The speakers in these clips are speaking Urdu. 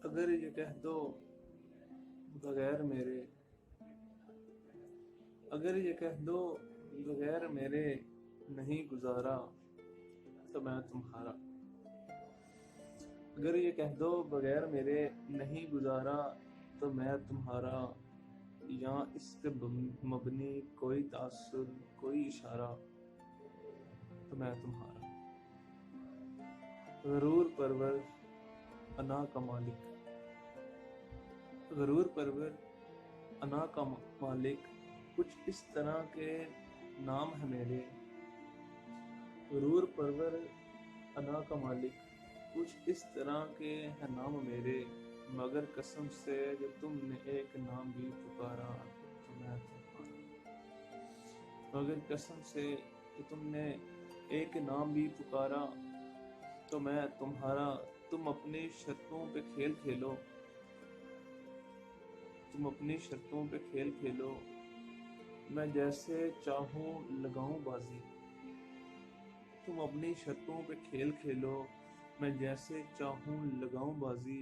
اگر یہ کہہ دو بغیر میرے اگر یہ کہہ دو بغیر میرے نہیں گزارا تو میں تمہارا اگر یہ کہہ دو بغیر میرے نہیں گزارا تو میں تمہارا یا اس پہ مبنی کوئی تاثر کوئی اشارہ تو میں تمہارا غرور پرور انا کا مالک غرور پرور انا کا مالک کچھ اس طرح کے نام ہے میرے غرور پرور انا کا مالک کچھ اس طرح کے ہیں نام میرے مگر قسم سے جب تم نے ایک نام بھی پکارا تو میں تمہارا مگر قسم سے کہ تم نے ایک نام بھی پکارا تو میں تمہارا تم اپنی شرطوں پہ کھیل کھیلو تم اپنی شرطوں پہ کھیل کھیلو میں جیسے چاہوں لگاؤں بازی تم اپنی شرطوں پہ کھیل کھیلو میں جیسے چاہوں لگاؤں بازی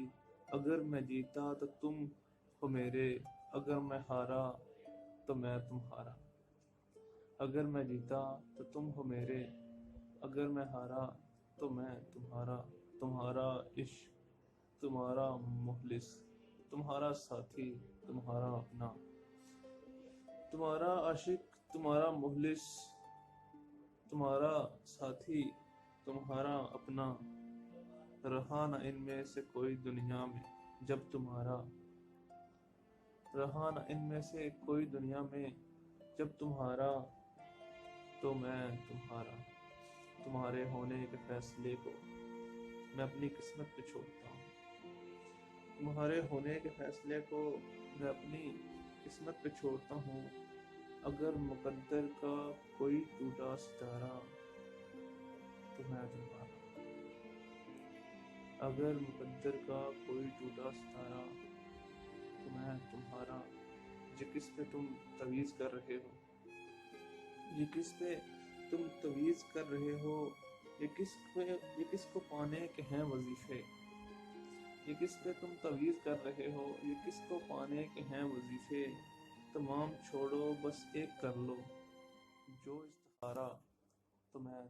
اگر میں جیتا تو تم ہو میرے اگر میں ہارا تو میں تمہارا اگر میں جیتا تو تم ہو میرے اگر میں ہارا تو میں تمہارا تمہارا عشق تمہارا مخلص تمہارا ساتھی تمہارا اپنا تمہارا عاشق تمہارا مخلص تمہارا ساتھی تمہارا اپنا رہا نہ ان میں سے کوئی دنیا میں جب تمہارا رہا نہ ان میں سے کوئی دنیا میں جب تمہارا تو میں تمہارا تمہارے ہونے کے فیصلے کو میں اپنی قسمت پہ چھوڑتا ہوں تمہارے ہونے کے فیصلے کو میں اپنی قسمت پہ چھوڑتا ہوں اگر مقدر کا کوئی ٹوٹا ستارہ تو میں تمہارا اگر مقدر کا کوئی ٹوٹا ستارہ تو میں تمہارا یہ کس پہ تم تویز کر رہے ہو یہ کس پہ تم تویز کر رہے ہو یہ کس کو پانے کے ہیں وظیفے یہ کس پہ تم تویز کر رہے ہو یہ کس کو پانے کے ہیں وظیفے تمام چھوڑو بس ایک کر لو جو استخارہ تو میں